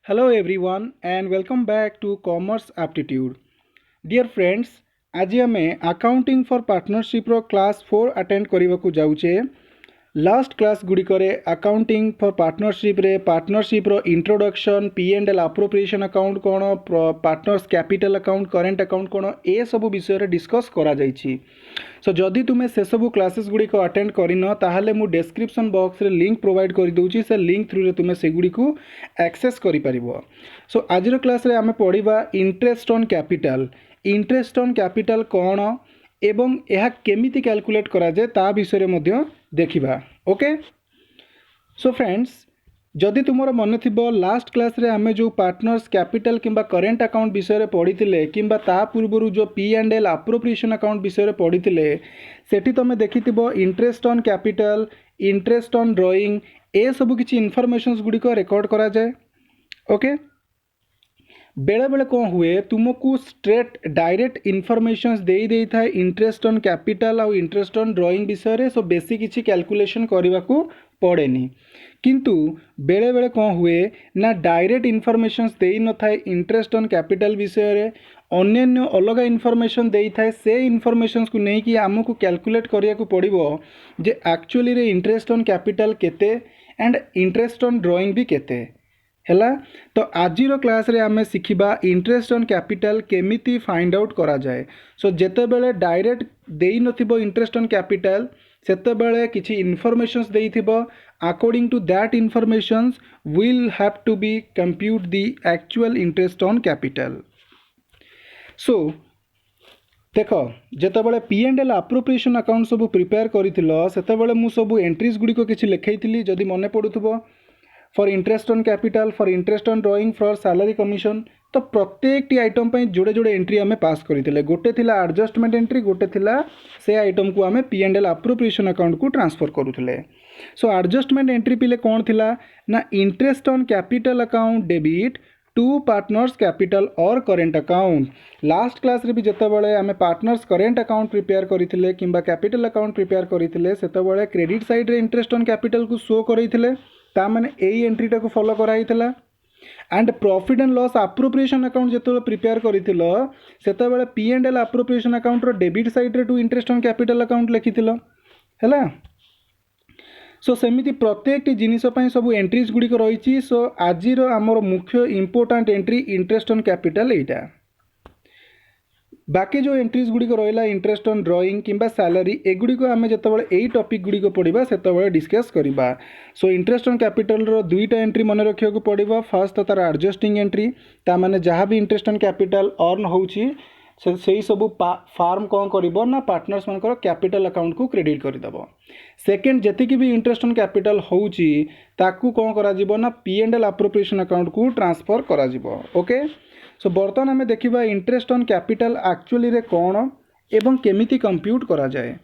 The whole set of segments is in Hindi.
Hello everyone and welcome back to Commerce Aptitude. Dear friends, आज आमे अकाउंटिंग फॉर पार्टनरशिप रो क्लास 4 अटेंड करने जाऊे। लास्ट क्लास गुड़िकरे अकाउंटिंग फॉर पार्टनरशिप रो इंट्रोडक्शन P&L अप्रोप्रिएशन अकाउंट कौन partners capital account current account कौन ए सब विषय डिस्कस करा जाइछि। सो जदि तुम्हें से सब क्लासेस गुड़िक अटेंड करिन ताहले मु डिस्क्रिप्शन बॉक्स रे लिंक प्रोवाइड कर दूची। से लिंक थ्रू रे तुम्हें से गुड़िक एक्सेस करि परिबो। सो आज क्लास रे आमे पढ़िबा interest on capital. Interest on capital कौन एवं यह केमिति कैलकुलेट करा जाए ता विषय मध्ये देखिबा। ओके सो फ्रेंड्स, जदि तुमर मन थिबो लास्ट क्लास रे आमे जो पार्टनर्स कैपिटल किंबा करेंट अकाउंट विषय पढ़ी किंबा ता पूर्व जो P&L अप्रोप्रिएशन अकाउंट विषय पढ़ी सेठी तुम देखिथिबो interest on capital, interest on drawing ए सब किछि इनफॉरमेशंस गुडी को रिकॉर्ड करा जाए। ओके बेले बेले कौन हुए तुमको स्ट्रेट डायरेक्ट इनफॉरमेशंस दे था इंटरेस्ट ऑन कैपिटल और इंटरेस्ट ऑन ड्रॉइंग विषय। सो बेसी किछि कैलकुलेशन करने को पड़ेनी, किंतु बेले बेले कौन हुए ना डायरेक्ट इनफॉरमेशंस दे न था इंटरेस्ट ऑन कैपिटल विषय अन्य अलग इनफॉरमेशन दे था से इनफॉरमेशंस को नहीं कि आमको कैलकुलेट करिया को पड़िबो जे एक्चुअली रे इंटरेस्ट ऑन कैपिटल केते एंड इंटरेस्ट ऑन ड्रॉइंग भी केते हैला। तो आजिर क्लास रे आमे सिखिबा इंटरेस्ट ऑन कैपिटल केमिति फाइंड आउट करा जाए। सो जेते बेले डायरेक्ट देई नथिबो इंटरेस्ट ऑन कैपिटल सेते बेले किछि इनफॉरमेशंस देइथिबो according to that informations will have to be compute the actual interest on capital. So देखो जेते बेले P&L अप्रोप्रिएशन अकाउंट सब प्रिपेयर करिथिलो सेते बेले मु सब एंट्रीज गुडी को किछि लिखैथिली जदि मने पडुथबो for interest on capital, for interest on drawing, for salary commission. तो प्रत्येक टी आइटम पे जोड़े जोड़े एंट्री आमे पास करथिले। गोटे थिला एडजस्टमेंट एंट्री, गोटे थिला से आइटम को आमे P&L अप्रोप्रिएशन अकाउंट को ट्रांसफर करूथिले। सो एडजस्टमेंट एंट्री पिले कौन थिला ना interest on capital account debit to partners capital और करेंट अकाउंट। लास्ट क्लास रे भी जते बेले आमे पार्टनर्स करेंट अकाउंट प्रिपेयर करिथिले किंबा कैपिटल अकाउंट प्रिपेयर करिथिले सेते बेले क्रेडिट साइड रे इंटरेस्ट ऑन कैपिटल को शो करैथिले ता माने एई एंट्रीटा को फॉलो कराइथिला। And profit and loss appropriation account जेतो प्रिपेयर करिथिलो सेते बेले P&L अप्रोप्रिएशन अकाउंट रो डेबिट साइड रे to interest on capital account लिखिथिलो हैला। सो सेमिति प्रत्येक टी जिनिस पई सब एंट्रीज गुडी को रहिछि। सो आजिर हमर मुख्य important entry interest on capital एटा। बाकी जो एंट्रीज गुडी को रहिला इंटरेस्ट ऑन ड्रॉइंग किंबा सैलरी एगुडी को आमे जतबेले एई टॉपिक गुडी को पढिबा सेतबेले डिस्कस करिबा। सो इंटरेस्ट ऑन कैपिटल रो दुईटा एंट्री मन रखिया को पड़िबा। फर्स्ट तो तार एडजस्टिंग एंट्री ता माने जहाँ भी इंटरेस्ट ऑन कैपिटल अर्न होउची से सब फार्म कौन करिबो ना पार्टनर्स मानकर कैपिटल अकाउंट को क्रेडिट करदेव। सेकेंड जेतिकी भी इंटरेस्ट ऑन कैपिटल होउची ताकू कौन करा जिवो ना P&L अप्रोप्रिएशन अकाउंट को ट्रांसफर करा जिवो। ओके सो बर्तमान आमे देखिबा इंटरेस्ट ऑन कैपिटल एक्चुअली रे कौन एवं केमिति कंप्यूट करा जाए।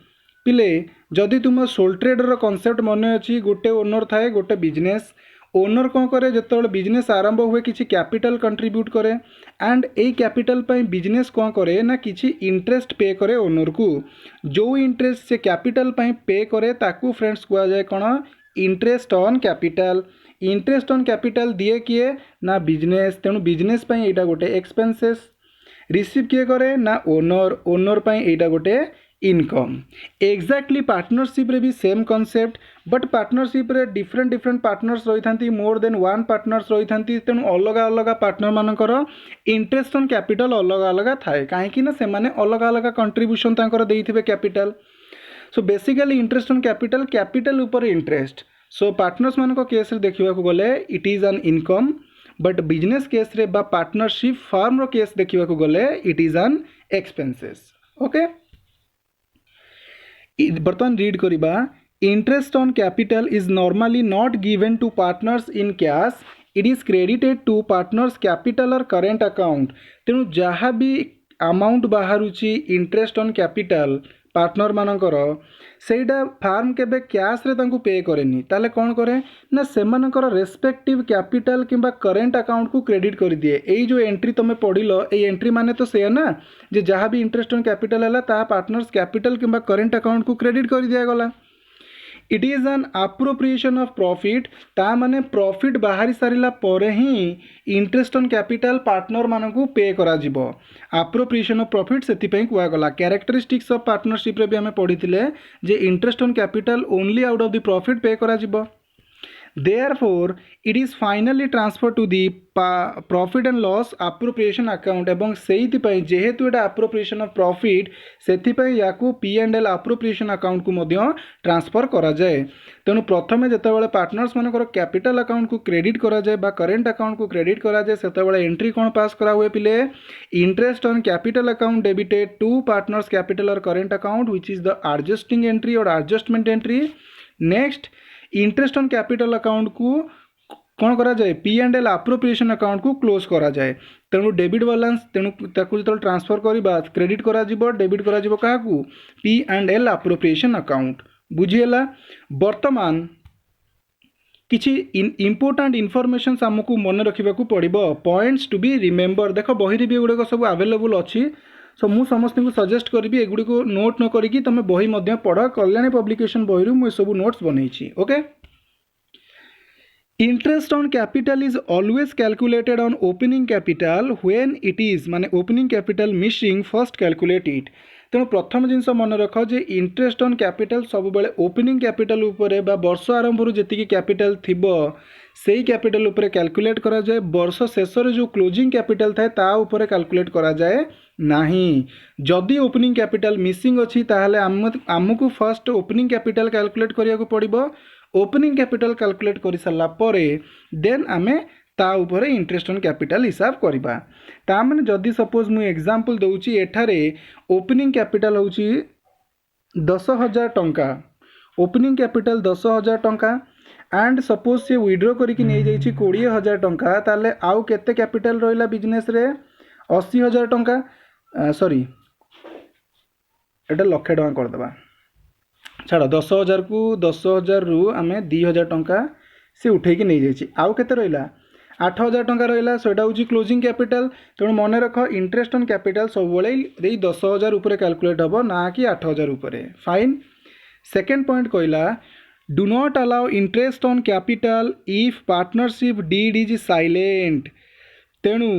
पिले जदि तुम सोल ट्रेडर रो कांसेप्ट मन अछि गोटे ओनर थाए गोटे बिजनेस ओनर कौन करे जेतेबेले बिजनेस आरंभ हुए किछि कैपिटल कंट्रीब्यूट करे एंड ए कैपिटल पई बिजनेस कौन करे ना किछि इंटरेस्ट पे करे ओनर को। जो इंटरेस्ट से कैपिटल पई पे करे ताकू फ्रेंड्स कुआ जाए कौन interest on capital. Interest on capital दिए किए ना बिजनेस, तेणु बिजनेस पई एटा गोटे एक्सपेंसेस। रिसीव किए करे ना ओनर, ओनर पई एटा गोटे इनकम। एग्जैक्टली पार्टनरशिप रे भी सेम कॉन्सेप्ट बट पार्टनरशिप रे डिफरेंट डिफरेंट पार्टनर्स रही थांती, मोर देन वन पार्टनर्स रही थांती। तेणु अलग अलग पार्टनर मानकर इंटरेस्ट ऑन कैपिटल अलग अलग थाए कहीं ना से माने अलग अलग कंट्रीब्यूशन तांकर देइथिबे capital. So basically interest on capital capital ऊपर इंटरेस्ट। सो पार्टनर्स मान केस रे देखा गले it is an income but business case रे बा पार्टनरशिप फार्म रो केस देखा गले it is an expenses. Okay बर्तमान रीड करिबा interest on capital is normally not given to partners in cash, it is credited to partners capital और करेंट अकाउंट। तेणु जहाँ भी अमाउंट बाहरुची इंटरेस्ट ऑन कैपिटल पार्टनर मानकर सेटा फार्म केबे कैश रे तांकु पे करेनी ताले कौन करे ना सेमानकर रेस्पेक्टिव कैपिटल किंबा करेंट अकाउंट को क्रेडिट कर दिए। एई जो एंट्री तुम पढ़िलो ए एंट्री माने तो से ना जे जहाँ भी इंटरेस्ट ऑन कैपिटल है ता पार्टनर्स कैपिटल किंबा करेंट अकाउंट को क्रेडिट कर दिया गला। It is an appropriation of profit ता माने प्रॉफिट बाहरी सारिला परे ही इंटरेस्ट ऑन कैपिटल पार्टनर मानकू पे करा जिवो अप्रोप्रिएशन ऑफ प्रॉफिट सेति पई कुआ गला कैरेक्टरिस्टिक्स ऑफ पार्टनरशिप रे भी हमें पढ़िथिले जे interest on capital only out of the profit पे करा जिवो therefore it is finally transferred to the profit and loss appropriation account एवं सेहिति पई जेहेतु एटा appropriation of profit सेति पई याकू P&L appropriation account को मध्य ट्रांसफर करा जाए तेणु प्रथमे जेतेबेले पार्टनर्स मानकर कैपिटल अकाउंट को क्रेडिट करा जाए बा करेंट अकाउंट को क्रेडिट करा जाए सेतेबेले एंट्री कोन पास करा हुए पिले interest on capital account debited to partners capital और current account which is the adjusting entry और adjustment entry next interest on capital account को कौन करा जाए P&L अप्रोप्रिएशन अकाउंट को क्लोज करा जाए तेणु डेबिट बैलेंस तेणु ताकू जो ट्रांसफर करबा क्रेडिट करा जिवो डेबिट करा जिवो काकू P&L अप्रोप्रिएशन अकाउंट बुझीला वर्तमान किछि इंपोर्टेंट इनफॉरमेशन हमकू मन रखिबा को पड़िबो पॉइंट्स टू बी रिमेंबर देख बही रे भी एगुडे को सब अवेलेबल अछि सो मु समस्त को सजेस्ट करी एगुड़ी को नोट न करी तुम बही मध्य पढ़ कल्याणी पब्लिकेशन बही रु सब नोट्स बनई okay interest on capital is always calculated on opening capital when it is माने opening capital missing first calculate it तेणु प्रथम जिनस मन रख जे इंटरेस्ट ऑन कैपिटल सब बेले ओपनिंग कैपिटल उपरे बा वर्ष आरंभ रु जेतिकी कैपिटल थिबो सेही कैपिटल उपरे कैलकुलेट करा जाए वर्ष शेष रे जो क्लोजिंग कैपिटल थाए ता उपरे कैलकुलेट करा जाए नाही जदि ओपनिंग कैपिटल मिसिंग अछि ताहले आमको फर्स्ट ओपनिंग कैपिटल कैलकुलेट करिया को पड़िबो ओपनिंग कैपिटल कैलकुलेट करि सल्ला परे देन आमे ता उपरे इंटरेस्ट ऑन कैपिटल हिसाब करिबा ता माने जदि सपोज मु एग्जांपल दउची एठारे ओपनिंग कैपिटल होची 10,000 टंका ओपनिंग कैपिटल 10,000 टंका एंड सपोज से विड्रॉ करिकि नै जाईची 20,000 टंका ताले आउ केते कैपिटल रहिला बिजनेस रे 80,000 टंका सॉरी एटा लक्षे टंका कर देबा छाड़ 10,000 को 10,000 रु आमे 2,000 टंका से उठे कि नहीं जाइए आउ केते रहिला 8,000 टंका रहिला सेटा होची क्लोजिंग कैपिटल तेणु मन रख इंटरेस्ट ऑन कैपिटल सब बेले 10,000 ऊपर कैलकुलेट हबो ना कि 8,000 ऊपर फाइन सेकंड पॉइंट कहला do not allow interest on capital if partnership deed is silent तेणु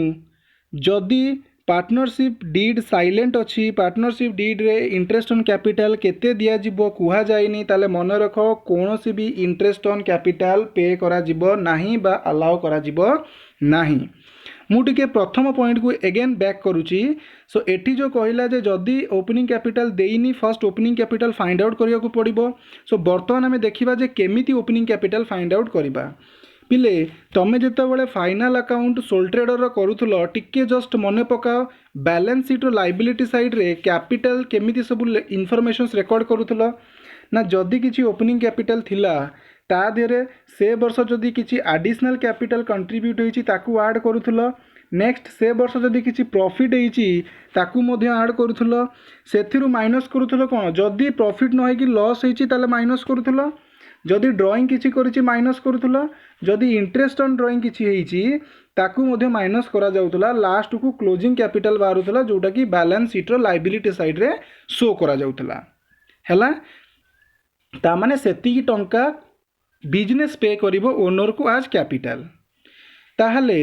जदि पार्टनरशिप डीड साइलेंट अच्छी पार्टनरशिप डीड रे इंटरेस्ट ऑन कैपिटल केते दिया जिवो कुहा जाइनी ताले मन रख कोनोसी भी इंटरेस्ट ऑन कैपिटल पे करा जिवो नाही बा अलाउ करा जिवो नाही मु टिके प्रथम पॉइंट को अगेन बैक करूची सो एठी जो कहला जे जदि ओपनिंग कैपिटल देइनी first opening capital find out करिया को पड़िबो सो वर्तमान हमें देखिबा जे केमिति ओपनिंग कैपिटल फाइंड आउट करिबा पिले तमें जितेबाला फाइनाल अकाउंट सोल ट्रेडर करूथलो टिके जस्ट मन पकाओ बैलेंस शीट लाइबिलिटी साइड रे कैपिटल केमिति सब इनफॉरमेशंस रिकॉर्ड करूथलो ना जदि किछि ओपनिंग कैपिटल थिला ता देरे से वर्ष जदि किछि एडिशनल कैपिटल कंट्रीब्यूट होईछि ताकू ऐड करूथलो नेक्स्ट से वर्ष जदि किछि प्रॉफिट होईछि ताकू मध्य ऐड करूथलो सेथिरु माइनस करूथलो कोन जदि प्रॉफिट न होई कि लॉस होईछि ताले माइनस करूथलो जदि ड्रॉइंग किछि करिछि माइनस करूथलो जदि इंटरेस्ट ऑन ड्रॉइंग किछि हेइछि ताकू मध्य माइनस करा जाउथला लास्ट को क्लोजिंग कैपिटल बारुथला जोटा कि बैलेंस शीट रो लायबिलिटी साइड रे शो करा जाउथला हैला ता माने सेति टंका बिजनेस पे करिवो ओनर को आज कैपिटल ताहले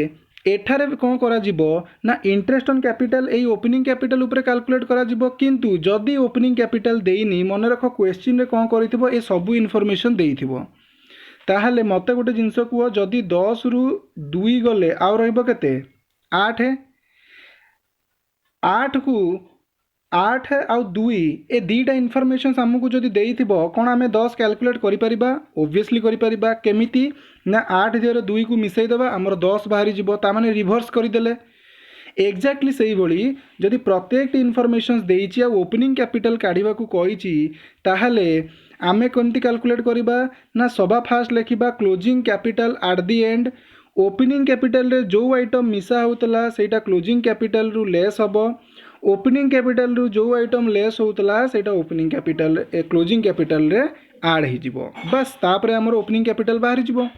एठारे कौन करा जिवो ना interest on capital AE opening capital ऊपर कैलकुलेट करा जिवो किंतु जदि ओपनिंग कैपिटल देइनी मन रख क्वेश्चन रे कौन करिथिबो ए सब इनफॉरमेशन देइथिबो ताहले मते गोटे जिंस को जदि 10 रु 2 गले आ रहइबो केते 8 8 को 8 आउ 2 ए दीटा इनफॉरमेशन हमको जदि देइथिबो कोन आमे 10 कैलकुलेट करि परिबा ऑब्वियसली करि परिबा केमिति ना 8 देर 2 को मिसई देबा हमर 10 बाहरी जिवो ता माने रिवर्स करि देले एक्जाक्टली सही भली जदि प्रत्येक इनफॉरमेशंस देइछि आ ओपनिंग कैपिटल काढिबा को कहिछि ताहले आमे कोनती कैलकुलेट करिबा ना सभा फास्ट लेखिबा closing capital at the end opening capital रे जो आइटम मिसा होतला सेटा क्लोजिंग कैपिटल रु लेस हबो ओपनिंग कैपिटल रु जो आइटम लेस होतला सेटा ओपनिंग कैपिटल क्लोजिंग कैपिटल रे ऐड ही जिवो बस तापरे हमर ओपनिंग कैपिटल बाहरी जिवो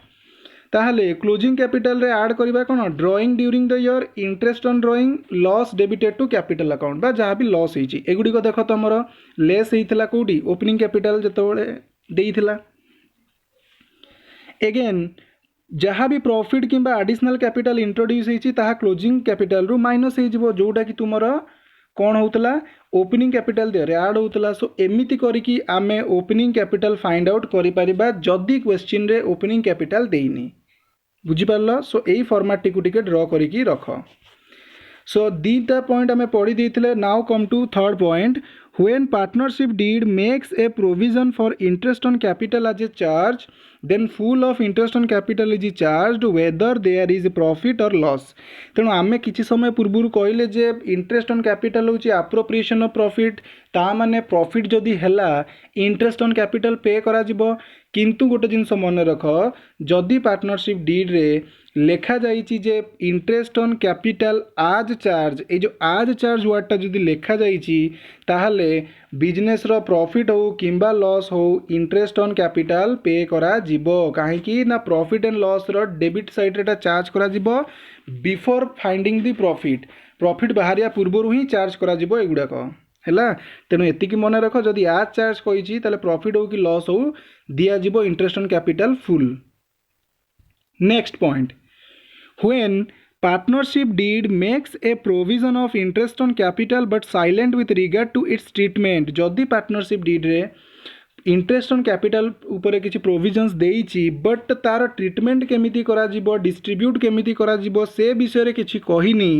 ताहले क्लोजिंग कैपिटल रे ऐड करिबा कोन drawing during the year interest on drawing loss debited to capital account बा जहाँ भी लॉस होईची एगुडी को देखो तमरो लेस हेइतला कोडी ओपनिंग कैपिटल जतबेले देइथिला एगेन जहाँ भी प्रॉफिट किंबा एडिशनल कैपिटल इंट्रोड्यूस होती ताहा क्लोजिंग कैपिटल रु माइनस हो जोटा कि तुमर कौन होता ओपनिंग कैपिटल देहरे आड होता। सो एमती करिकी आमे ओपनिंग कैपिटल फाइंड आउट करिपरिबा जदि क्वेश्चन रे ओपनिंग कैपिटल देइनी। बुझिपारल। सो यही फॉर्मेट टी टिके ड्र करिकी रख। सो दीटा पॉइंट आमे पढ़ी देइथिले। Now come to third point. When partnership deed makes a provision for interest on capital as a charge, then full of interest on capital is charged whether there is profit or loss। तेणु आमे किछि समय पूर्व कहले जे इंटरेस्ट ऑन कैपिटल होची एप्रोप्रिएशन ऑफ प्रॉफिट ता माने प्रॉफिट जदि हैला इंटरेस्ट ऑन कैपिटल पे करा जिवो। किंतु गोटे जिनस मन रख जदि पार्टनरशिप डीड रे लेखा जाइछि जे इंटरेस्ट ऑन कैपिटल आज चार्ज ए जो आज चार्ज वर्डटा जदि लेखा जाइछि ताहले बिजनेस रो प्रॉफिट हो किंबा लॉस हो इंटरेस्ट ऑन कैपिटल पे करा जिवो। काहे कि ना प्रॉफिट एंड लॉस रो डेबिट साइड रेटा चार्ज करा जिवो before finding the profit. Profit बाहरिया पूर्व ही चार्ज करा जिवो एगुड़ाक है। तेणु एतिकी मन रख जदि आज चार्ज कही प्रॉफिट हो कि लॉस हो दिया जिवो interest on capital full. Next point. When partnership deed makes a provision of interest on capital but silent with regard to its treatment। जदि partnership deed रे इंटरेस्ट ऑन कैपिटल उपरे किसी प्रोविजन्स देइछि बट तार ट्रीटमेंट केमिति करा जिवो डिस्ट्रीब्यूट केमिति करा जिवो से विषय रे किछि कहिनी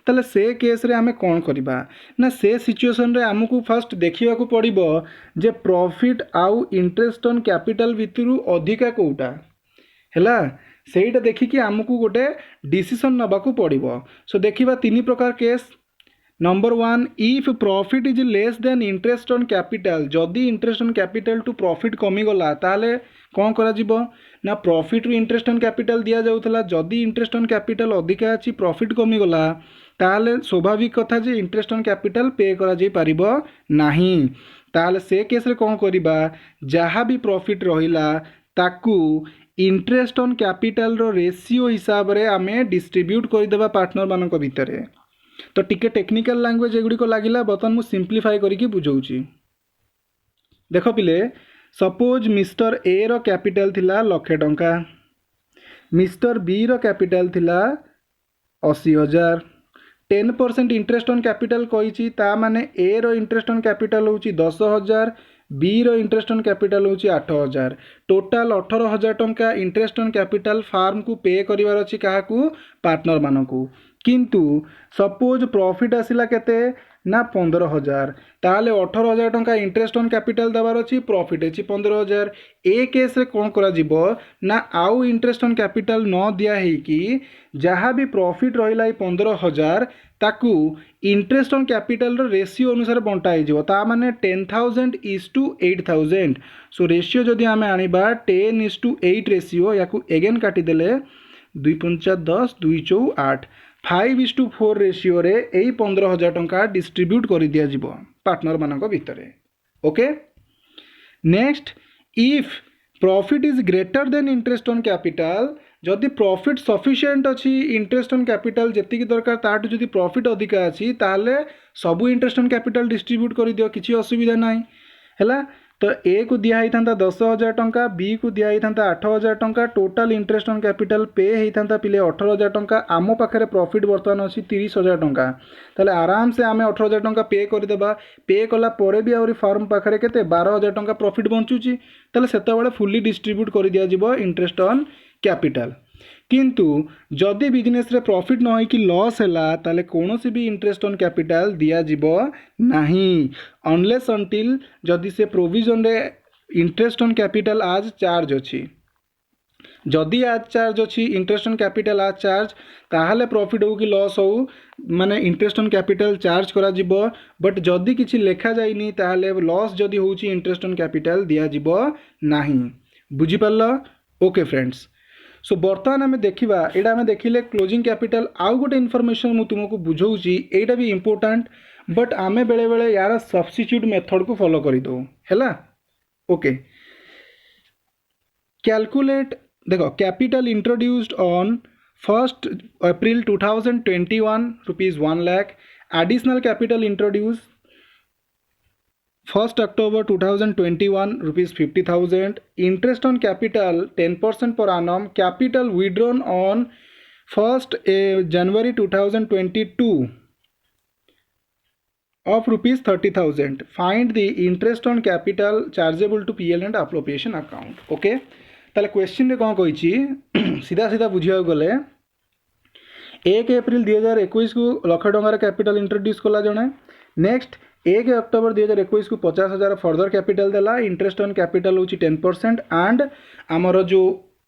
ताले से केस रे आमे कोन करबा ना से सिचुएशन रे हमकु फर्स्ट देखिया को पड़िबो जे प्रॉफिट आउ इंटरेस्ट ऑन कैपिटल भितरु अधिका कोउटा हैला सेटा देखिकी आमको गोटे डिसीजन नबाकू पड़िबो। सो देखिबा तीन प्रकार केस। Number 1 if profit is less then interest on capital जदि interest on capital to profit कमी गला ताले कौन करा जिवो ना प्रॉफिट रु इंटरेस्ट ऑन कैपिटल दिया जाउथला। जदि इंटरेस्ट ऑन कैपिटल अधिका अछि प्रॉफिट कमी गला ताले स्वाभाविक कथा जे इंटरेस्ट ऑन कैपिटल पे करा जाई परिबो नाही। ताले से केस रे कौन करिबा जहाँ भी प्रॉफिट रहिला ताकू इंटरेस्ट ऑन कैपिटल रो रेशियो हिसाब रे आमे डिस्ट्रीब्यूट करदेबा पार्टनर मानक भितर। तो टिके टेक्निकल लैंग्वेज एगुड़िक लगिला बर्तमान मु सिंप्लीफाई करिकी बुझौची। देख पिले सपोज मिस्टर ए रो कैपिटल थिला लक्षे टंका मिस्टर बी रो कैपिटल थिला 80,000 10% इंटरेस्ट ऑन कैपिटल कही ता माने ए रो इंटरेस्ट ऑन कैपिटल होची 10,000 बी रो इंटरेस्ट ऑन कैपिटल होची 8,000 टोटाल 18,000 टंका इंटरेस्ट ऑन कैपिटल फार्म को पे करिवार अछि काहाकू पार्टनर मानकू। किंतु सपोज प्रॉफिट आसिला केते ना 15,000 ताले 18,000 टंका इंटरेस्ट ऑन कैपिटल दबार अछि प्रॉफिट अछि 15,000। ए केस रे कोन करा जिवो ना आउ इंटरेस्ट ऑन कैपिटल न दिया है कि जहाँ भी प्रॉफिट रहिला 15,000 ताकू इंटरेस्ट ऑन कैपिटल रो रेशियो अनुसार बंटा हो ता माने 10,000 इज टू 8,000। सो रेशियो जदि आमे आनिबा 10:8 रेशियो याकू एगेन काटी देले 2 पंचा 10 2 चौ 8 5:4 रेशियो रे एई 15,000 टंका डिस्ट्रीब्यूट कर दिया जिवो पार्टनर मानक भितरे। Okay next if profit is greater than interest on capital जदि प्रॉफिट सफिशिएंट अच्छी इंटरेस्ट ऑन कैपिटल जेतिकी दरकार ताठू जदि प्रॉफिट अधिका अच्छी ताहले सबू इंटरेस्ट ऑन कैपिटल डिस्ट्रीब्यूट कर दियो किसी असुविधा नाही हैला। तो ए को दिया ही था 10,000 टंका बी को दिया ही था 8,000 टंका टोटाल इंटरेस्ट ऑन कैपिटल पे ही था पिले 18,000 टंका आम पाखे प्रॉफिट बर्तमान अच्छी 30,000 टंका ताले आराम से आम 18,000 टंका पे करदेबा। पे कला परे भी आउरी फार्म पाखे केते 12,000 टंका प्रॉफिट बंचुची ताले सेतेबेले फुल्ली डिस्ट्रीब्यूट कर दिया जिवो इंटरेस्ट ऑन कैपिटल। किंतु जदि बिजनेस रे प्रॉफिट न होई कि लॉस हैला ताले कोनोसी भी इंटरेस्ट ऑन कैपिटल दिया जिवो नाही अनलेस अंटिल जदि से प्रोविजन रे इंटरेस्ट ऑन कैपिटल आज चार्ज अछि। जदि आज चार्ज अच्छी इंटरेस्ट ऑन कैपिटल आज चार्ज ताहले प्रॉफिट हो कि लॉस हो माने इंटरेस्ट ऑन कैपिटल चार्ज करा जिवो। बट जदि किछि लेखा जाइनी ताहले लॉस जदि होउची इंटरेस्ट ऑन कैपिटल दिया जिवो नाही। बुझी पारलो। ओके फ्रेंड्स सो बर्तमान आम देखा यहाँ आम देखिले क्लोजिंग कैपिटल आउ गोटे इनफॉरमेशन मु तुमको बुझाऊँगी एटा भी इम्पोर्टेंट बट आमे बेले बेले यार सब्स्टिट्यूट मेथड को फॉलो कर दो हैला। ओके कैलकुलेट देखो capital introduced on 1st April 2021 ₹1 lakh additional capital introduce 1st October 2021 rupees 50,000. Interest on capital 10% per annum. Capital withdrawn on 1st January 2022 of rupees 30,000. Find the interest on capital chargeable to PL and appropriation account. Okay, ताले क्वेश्चन रे कौन कही सीधा सीधा बुझा गले 1 एप्रिल 2021 को लक्ष टंकार कैपिटल इंट्रोड्यूस कला जड़े नेक्स्ट 1 अक्टोबर 2021 को 50,000 फर्दर कैपिटल देला इंटरेस्ट ऑन कैपिटल हूँ 10% एंड आमर जो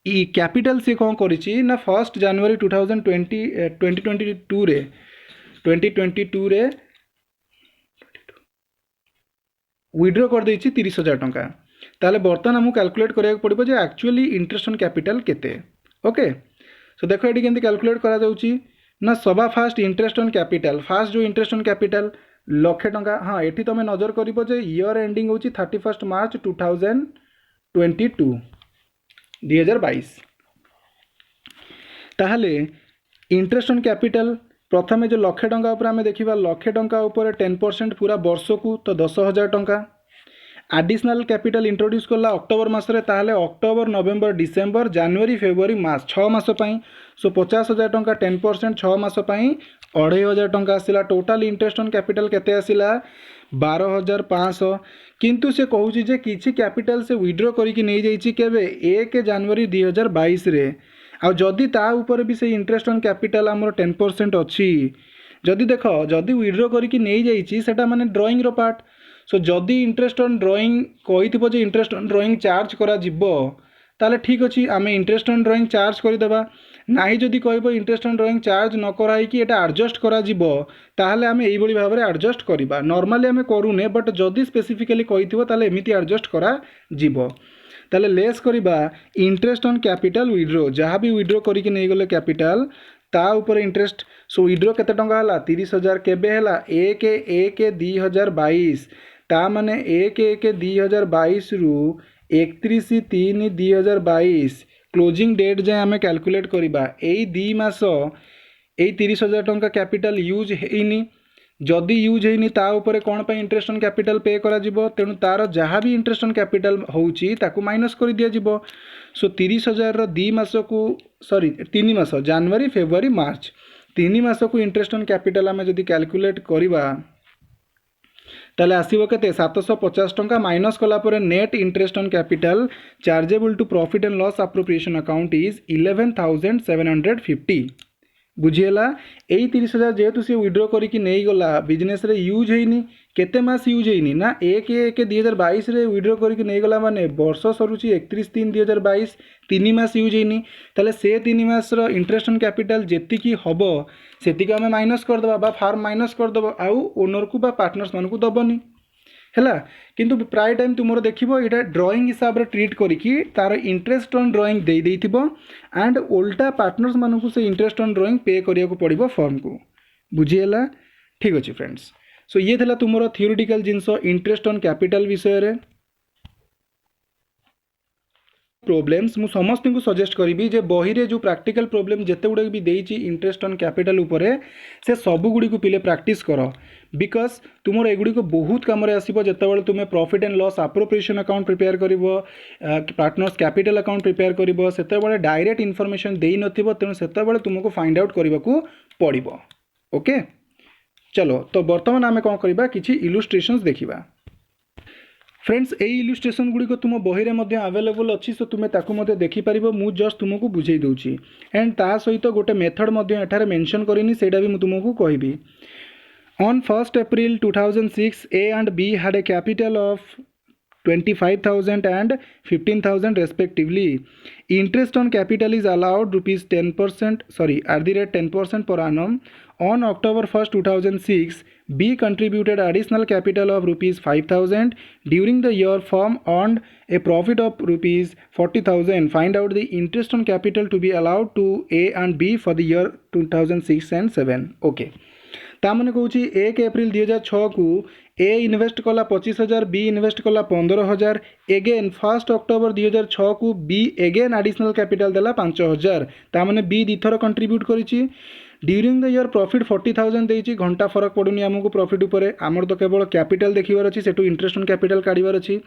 ई कैपिटल से कौन करी ना 1 जनवरी 2022 रे विड्रो कर देछि 30,000 टंका ताले बर्तमान हमको कैलकुलेट करिया पड़िबो जे एक्चुअली इंटरेस्ट ऑन कैपिटल केते ओके सो देखो ये केमती कैलकुलेट करा जाउची ना सभा fast interest on capital fast जो इंटरेस्ट ऑन कैपिटल लक्षे टंका हाँ एठी तुम नजर करिबो जे ईयर एंडिंग होची 31 मार्च 2022 ताहले इंटरेस्ट ऑन कैपिटल प्रथमे जो लक्षे टंका उपर आमे देखिबा लक्षे टंका उपर 10% पूरा वर्ष को तो 10,000 टंका आडिशनल कैपिटल इंट्रोड्यूस कला अक्टोबर मासरे ताहले अक्टोबर नवेम्बर डिसेम्बर जनवरी फेब्रुआरी मार्च 6 मास पई सो 50,000 टंका 10% 6 मास पई 2,500 टंका आसिला टोटल इंटरेस्ट ऑन कैपिटल केते आसिला 12,500 किंतु से कहूची जे किछि कैपिटल से विड्रो करिकि नै जाईची केबे 1 जनवरी 2022 रे आ जदि ता ऊपर भी से इंटरेस्ट ऑन कैपिटल हमर 10% अछि जदि देख जदि विड्रो करिकि नै जाईची सेटा माने ड्राइंग रो पार्ट सो जदि इंटरेस्ट ऑन ड्राइंग कही जे इंटरेस्ट ऑन ड्राइंग चार्ज करा जिवो ताले ठीक अच्छी आम इंटरेस्ट ऑन ड्राइंग चार्ज करदेबा नाई जदि कहब इंटरेस्ट ऑन ड्राइंग चार्ज न कराई कि एटा एडजस्ट करा जिवो ताहले आम एई भाव में एडजस्ट करवा नॉर्मली आम करूने बट जदि स्पेसिफिकली कही ताले एमिति एडजस्ट करा जिवो ताले लेस करवा इंटरेस्ट ऑन कैपिटल विड्रो जहाँ भी विड्रो करके नहीं गले कैपिटल ता ऊपर इंटरेस्ट सो विड्रो केते टंका हला 30,000 केबे हला 1/1/2022 ता माने 1/1/2022 रु 31/3/2022 क्लोजिंग डेट जाए आम कैलकुलेट करवा यही 2 मास यही 30,000 टंका कैपिटल यूज हैनी जदि यूज हैनी ता ऊपर कौन पे इंटरेस्ट ऑन कैपिटल पे करा जिवो तेणु तार जहाँ भी इंटरेस्ट ऑन कैपिटल होउची ताकू माइनस कर दिया जिवो सो 30,000 रो 2 मास को सॉरी 3 मास जनवरी फेब्रुआरी मार्च 3 मास को इंटरेस्ट ऑन कैपिटल आम जदि कैलकुलेट करवा ताले आसीबो केते 750 टंका माइनस कला परे net interest on capital chargeable to profit and loss appropriation account is 11,750 बुझीला यही 30,000 जेहेतु सी विड्रो करके नहीं गला बिजनेस रे यूज हैनी केते मास यूज हैनी ना 1/1/2022 रे विड्रो करके नहीं गला माने वर्ष सरुची 31/3/2022 3 मास यूज हैनी ताले से 3 मास रो इंटरेस्ट ऑन कैपिटल जेतिकी हबो सेतिका हमें माइनस कर दबा बा फार्म माइनस कर दबो आउ ओनर को बा पार्टनर्स मान को दबनी हैला किंतु प्राय टाइम तुमर देखिबो एटा ड्राइंग हिसाब रे ट्रीट करिकी तार इंटरेस्ट ऑन ड्राइंग दे देथिबो एंड उल्टा पार्टनर्स मान को से इंटरेस्ट ऑन ड्राइंग पे करिया को पड़िबो फर्म को बुझिएला ठीक अछि फ्रेंड्स सो ये थला तुमर थियोरेटिकल जिंसो इंटरेस्ट ऑन कैपिटल विषय रे प्रोब्लेम्स मु समस्त को सजेस्ट करी जे बही रे जो प्रैक्टिकल प्रोब्लेम जिते गुड़ा भी देइछि इंटरेस्ट ऑन कैपिटल उपरे से सब गुड़ी को पिले प्रैक्टिस कर बिकज तुमर एगुड़ी को बहुत कम आसो जिते तुम्हें profit and loss appropriation account prepare कर पार्टनर्स कैपिटल अकाउंट प्रिपेयर कर से डायरेक्ट इनफॉरमेशन दे नथिबो तेणु से तुमको फाइंड आउट करने को पड़ो ओके चलो तो बर्तमान आम कौन करवा किसी इलुस्ट्रेशंस देखा फ्रेंड्स यही इलुस्ट्रेशन गुड़ी तुम बही में अवेलेबल अच्छी सो तुम्हें ताकू देखिपार मु जस्ट तुमको बुझे दूसरी एंड ता सहित गोटे मेथड एठारे मेंशन करनी सेटा भी तुमको कहबी on 1st April 2006 A and B had a capital of 25,000 and 15,000 respectively. Interest on capital is allowed rupees 10% at the rate 10% per annum. On October 1st 2006 B contributed additional capital of rupees 5,000. During the year firm earned a profit of rupees 40,000. Find out the interest on capital to be allowed to A and B for the year 2006 and 7. Okay. तामने कहूँ 1 एप्रिल 2006 को ए इन्वेस्ट कला 25,000 बी इन्वेस्ट कला 15,000 एगेन 1 अक्टोबर 2006 को बी एगेन एडिशनल कैपिटल देला 5,000 तामने बी 2 थर कंट्रीब्यूट करिछि ड्यूरिंग द ईयर प्रॉफिट 40,000 देती घंटा फरक पड़ूनी आमको प्रॉफिट उपर आमर तो केवल कैपिटल देखिबार अच्छी सेटू इंटरेस्ट ऑन कैपिटल काढ़ार अच्छी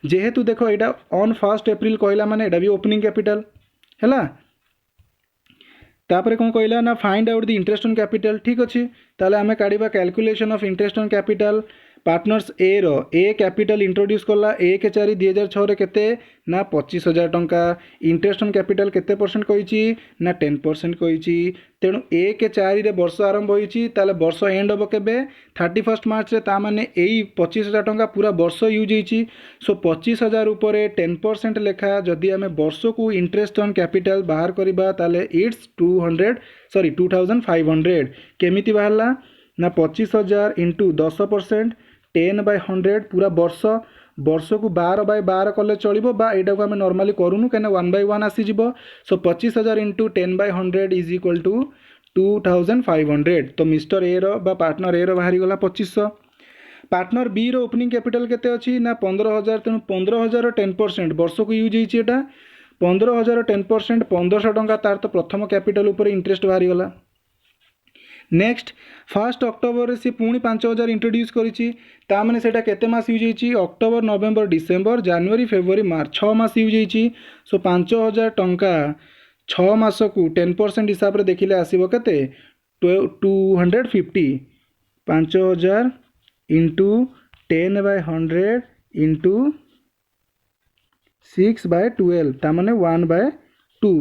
जेहेतु देख यहाँ ऑन 1 एप्रिल कहला माने एटा भी ओपनिंग कैपिटल है तापर कौन कहला ना find out the interest on capital ठीक अच्छे ताले आमे काढ़ा calculation of interest on capital partners A capital introduce कला 1/4/2006 केते ना 25,000 टंका इंटरेस्ट ऑन कैपिटल केते परसेंट कही ना 10% कही तेणु 1/4 वर्ष आरंभ होती वर्ष एंड हम के 31 मार्च ताने यही 25,000 टंका पूरा वर्ष यूज होती सो 25,000 उपर 10% लेखा जदि आम वर्ष को इंटरेस्ट ऑन कैपिटल बाहर करवा ताले इट्स 2,500 केमिति बाहरला ना 25,000 इंटू 10% 10/100 पूरा वर्ष वर्ष को 12/12 कले चलो यहाँ को आम नॉर्मली करूँ कहीं 1/1 आसीज सो 25,000 इंटू 10/100 इज इक्वल टू 2,500 तो mister A row partner A रो बाहरी गला 2500 पार्टनर बी रो ओपनिंग कैपिटल केते अच्छी ना 15,000 तेणु 15,000 10% वर्ष को यूज होता 15,000 10% 1,500 टंका तार तो प्रथम कैपिटल उपर इंटरेस्ट बाहरी गला नेक्स्ट 1 अक्टोबर से पुणी 5,000 इंट्रोड्यूस करें से केते मास यूज होती अक्टोबर नवेम्बर डिसेम्बर जनवरी फेब्रुआरी मार्च 6 मास यूज होती सो 5,000 टंका 6 मास को 10% हिसाब से देखिले आसो के 250 5,000 इंटू 10/100 इंटू 6/12 ताने 1/2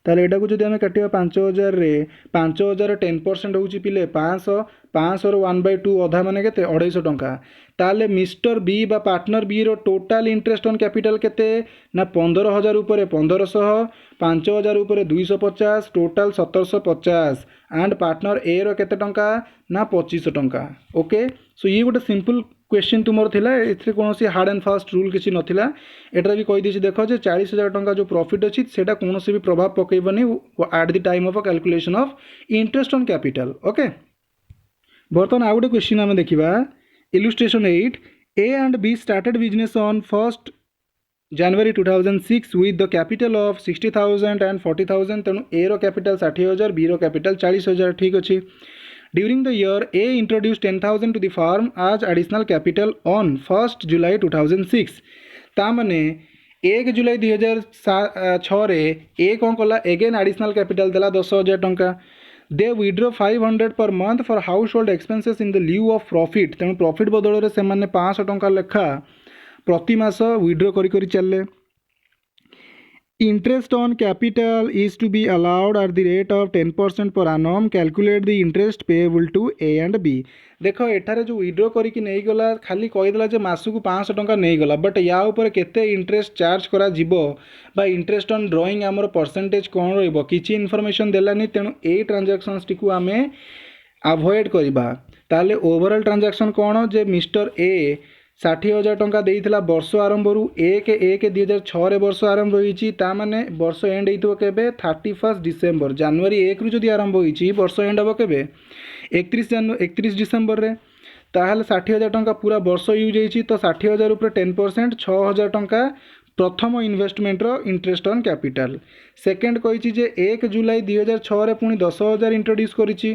ताले एटा को जब आम काटा 5,000 5,000 10% हूँ पिले 500 500 1/2 अधा माने के 250 टंका ताले मिस्टर बी बा पार्टनर बी रो टोटाल इंटरेस्ट ऑन कैपिटल केते ना 15,000 उपर 1,500 5,000 उपर 250 टोटाल 1,750 एंड पार्टनर ए रो केते टंका ना 2,500 टंका ओके सो ये गोटे सिंपल क्वेश्चन तुमर थिला एथरे कोनोसी हार्ड एंड फास्ट रूल किसी नथिला एटा भी कहि दिछि देखो जे 40,000 टंका जो प्रॉफिट अछि सेटा कोनोसी भी प्रभाव पकेबनी at the time of a calculation of interest on capital okay बर्तमान आउ गोटे क्वेश्चन आम देखा illustration 8 A and B started business on 1 January 2006 with the capital of 60,000 and 40,000 तेणु ए रो कैपिटल 60,000 बी रो कैपिटल 40,000 ठीक अच्छे during the year A introduce 10,000 to the firm आज एडिशनल कैपिटल ऑन 1 जुलाई 2006 तामने 1 जुलाई 2006 ए कौन कला एगेन एडिशनल कैपिटल देला 10,000 टंका दे withdraw 500 per month for house hold expenses in the leave of profit तेणु प्रॉफिट बदल से 500 टंका लेखा प्रति मास विड्रो करी चलले interest on capital is to be allowed at the rate of 10% per annum calculate the interest payable to A and B देख एठारे जो विड्रो करके नहीं गला खाली कहीदेला जे मासकू 500 टंका नहीं गला बट या ऊपर केते इंटरेस्ट चार्ज करा जिवो बा इंटरेस्ट ऑन ड्रॉइंग आमर परसेंटेज कौन रहिबो किछि इनफॉरमेशन देलानी तेणु ए ट्रांजैक्शंस टी को आमे अवॉइड करबा ताले ओवरऑल ट्रांजैक्शन कौन जे मिस्टर ए 60,000 टंका देइथिला वर्ष आरंभ रु 1/1/2006 वर्ष आरंभ होईची ता माने वर्ष एंड हेइतो केबे 31 डिसेंबर जनवरी 1 रु जदि आरंभ होईची वर्ष एंड हबो केबे 31 डिसेंबर रे ताहले 60,000 टंका पूरा वर्ष यूज होईची तो 60,000 ऊपर 10% 6,000 टंका प्रथम इन्वेस्टमेंट रो इंटरेस्ट ऑन कैपिटल सेकंड कहिची जे 1 जुलाई 2006 रे पुनी 10,000 इंट्रोड्यूस करिची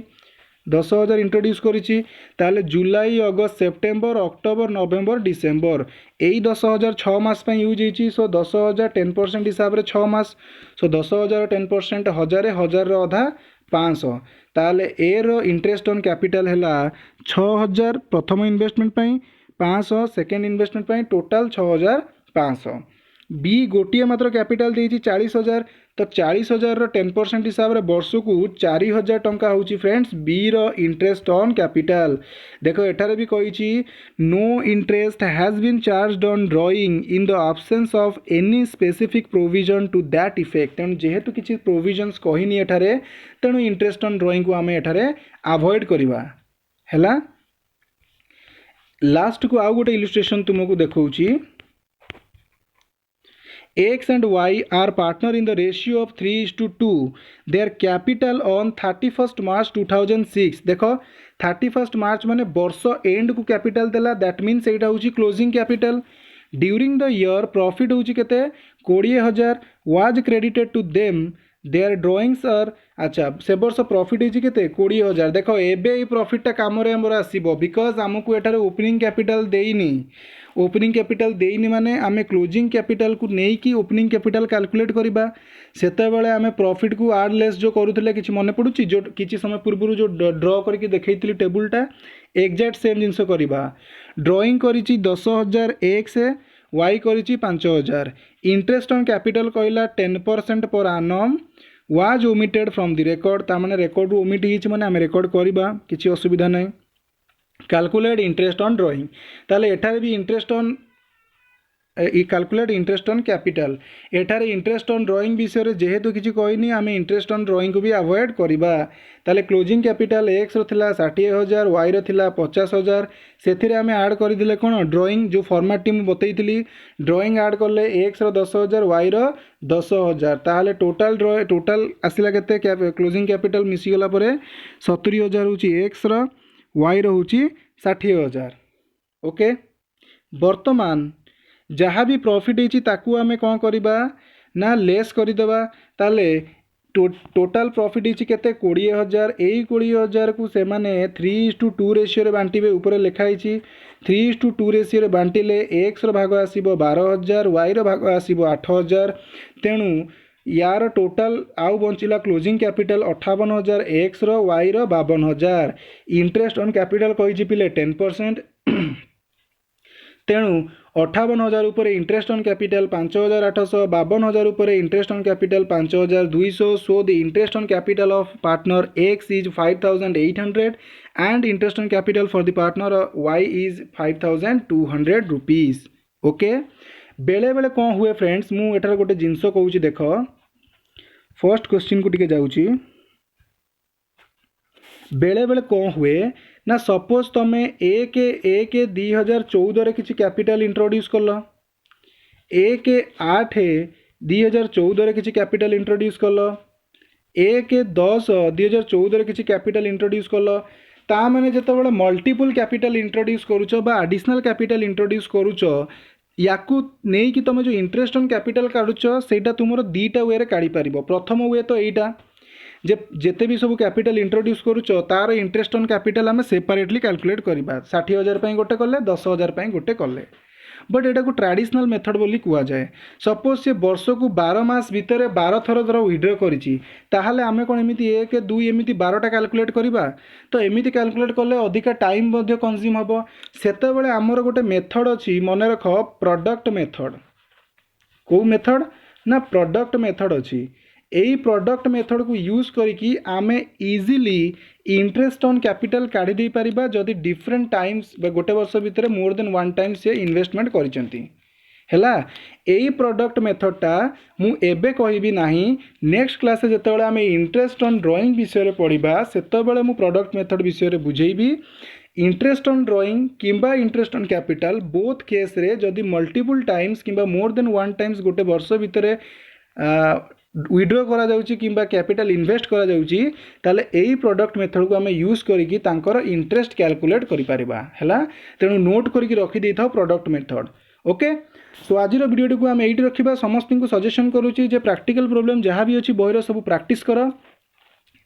10,000 इंट्रोड्यूस करिची ताले जुलाई अगस्त सेप्टेम्बर अक्टोबर नवेम्बर डिसेम्बर यही 10,000 6 मास पे यूज होईची सो 10,000 10% हिसाब रे 6 मास सो 10,000 10% 1,000 रो अधा 500 ताले ए रो इंटरेस्ट ऑन कैपिटल हैला 6,000 प्रथम इन्वेस्टमेंट पई 500 सेकेंड इन्वेस्टमेंट पई टोटल 6,500 बी गोटे मात्र कैपिटल देइची 40,000 तो 40,000 रो 10% हिसाब रे वर्ष को 4,000 टंका होची फ्रेंड्स बी रो इंटरेस्ट ऑन कैपिटल देखो एठारे भी कहिची no interest has been charged on drawing in the absence of any specific provision to that effect तेणु जेहेतु किसी प्रोविजन्स कहिनी एठारे तेणु इंटरेस्ट ऑन ड्रॉइंग को आमे एठारे अवॉइड करबा हैला लास्ट को आउ गोटे इलस्ट्रेशन तुमको देखौची X and Y are partner in the ratio of 3:2 their capital on 31st March 2006 देखो 31st मार्च माने वर्ष एंड को कैपिटल देला दैट मीन्स एटा होची closing capital during the year profit होची केते 20,000 was credited to them their drawings are अच्छा से वर्ष प्रॉफिट होती केते 20,000 देख एबे प्रॉफिटा काम आसो बिकज आमको एठार ओपनिंग कैपिटल देनी ओपनिंग कैपिटल देनी माने आम क्लोजिंग कैपिटल को लेकिन ओपनिंग कैपिटल कैलकुलेट करवा सेतेबेले आम प्रॉफिट को आड लेस जो करूले कि मन पड़ुची जो किसी समय पूर्व जो ड्र करके देखी टेबुलटा एक्जाक्ट सेम जिनस करवा ड्रॉइंग करी 10,000 एक्स वाई करी 5,000 इंटरेस्ट ऑन कैपिटल कहला 10% पर आनम was omitted from the record तार रेकर्ड रू ओमिट होती माने आम रेकर्ड करवा किसी असुविधा नहीं कैलकुलेट इंटरेस्ट ऑन ड्रॉइंग ताले एठारे भी interest on calculate interest on capital एठारे इंटरेस्ट ऑन ड्रॉइंग विषय जेहेतु किसी कहनी आम इंटरेस्ट ऑन ड्रॉइंग को भी अवॉइड करवा ताले क्लोजिंग कैपिटल एक्स रा 60,000 वाई रा 50,000 से आम ऐड करदे कौन ड्रॉइंग जो फॉर्मेट मुझे बतई ड्रॉइंग ऐड कले एक्स 10,000 वाई 10,000 ताहले टोटाल आसला के क्लोजिंग कैपिटल मिसीगला 70,000 हूँ एक्स वाई हूँ 60,000 ओके वर्तमान जहाँ भी प्रॉफिट होती ताकू आमे कौन करवा ना लेस करदेबा ताले टोटाल प्रॉफिट होती केते 20,000 यही 20,000 को से माने 3:2 रेशियो बांटिबे ऊपर लिखाई 3:2 रेशियो बांटिले एक्स भाग आसीबो 12,000 वाई भाग आसीबो 8,000 तेणु यार टोटाल आउ बंचिला closing capital 58,000 x y 52,000 interest on capital कही पिले 10% तेणु 58,000 उपर इंटरेस्ट ऑन कैपिटल 5,800 52,000 उपर interest on capital 5,200 so the interest on capital of partner X is 5,800 and interest on capital for the partner Y is 5,200 rupees okay बेले बेले कौन हुए फ्रेंड्स मु एठार गोटे जिनस कहूँ देख फर्स्ट क्वेश्चन को टिके जाऊँगी बेले बेले कौन हुए ना सपोज तुम एक 2014 किसी कैपिटल इंट्रोड्यूस कल 1/8/2014 किसी कैपिटल इंट्रोड्यूस कल 1/10/2014 किसी कैपिटल इंट्रोड्यूस कल ता माने जेतेबेले मल्टीपल कैपिटल इंट्रोड्यूस करूछ बा एडिशनल कैपिटल इंट्रोड्यूस करूछ याकू नहीं कि तुम जो इंटरेस्ट ऑन कैपिटल काढ़ुछ सेटा तुमर दीटा वे रे काढ़ी पारिबो प्रथम वे तो एटा जेते भी सब कैपिटल इंट्रोड्यूस करूछ तार इंटरेस्ट ऑन कैपिटल आम सेपरेटली कैलकुलेट करवा 60,000 गोटे कले 10,000 गोटे कले बट एटा को ट्रेडिशनल मेथड बोली कुआ जाए सपोज से वर्ष को 12 मास भितर 12 थर धर विड्रॉ करिछि ताहाले आमे कोन एमिति 1 2 एमिति 12टा कैलकुलेट करवा तो एमिति कैलकुलेट कले अधिका टाइम मध्ये कंज्यूम हबो सेते बेले हमर गोटे मेथड अछि मने रख प्रोडक्ट मेथड को मेथड ना प्रोडक्ट मेथड अछि यही प्रोडक्ट मेथड को यूज करिकी आमे इजीली इंटरेस्ट ऑन कैपिटल काढ़ी दे परिबा जदि डिफरेंट टाइम्स गोटे वर्ष भितर मोर देन वन टाइम से इन्वेस्टमेंट करिसेंती हैला यही प्रोडक्ट मेथडटा मु एबे कहबी नाही नेक्स्ट क्लास से जेतेबेले आमे इंटरेस्ट ऑन ड्राइंग विषय रे पढ़िबा सेतेबेले मु प्रोडक्ट मेथड विषय रे बुझेइबी इंटरेस्ट ऑन ड्राइंग किंबा interest on capital both case रे जदि मल्टीपल टाइम्स किंबा मोर देन वन टाइम्स गोटे वर्ष भितर विड्रॉ करा जाउची किंबा कैपिटल इन्वेस्ट करा जाउची ताले एही प्रोडक्ट मेथड को आमे यूज करिकी तांकर इंटरेस्ट कैलकुलेट करि परिबा हैला तेणु नोट करिकी रखि देथाओ प्रोडक्ट मेथड ओके सो आज वीडियो को आम ये रखा समस्त को सजेशन करुच्ची जे प्रैक्टिकल प्रॉब्लम जहाँ भी अच्छी बहीर सब प्रैक्टिस कर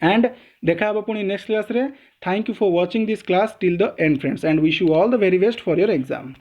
एंड देखा पुणी नेक्स्ट क्लास रे thank you for watching this class till the end friends and wish you all the very best for your exam.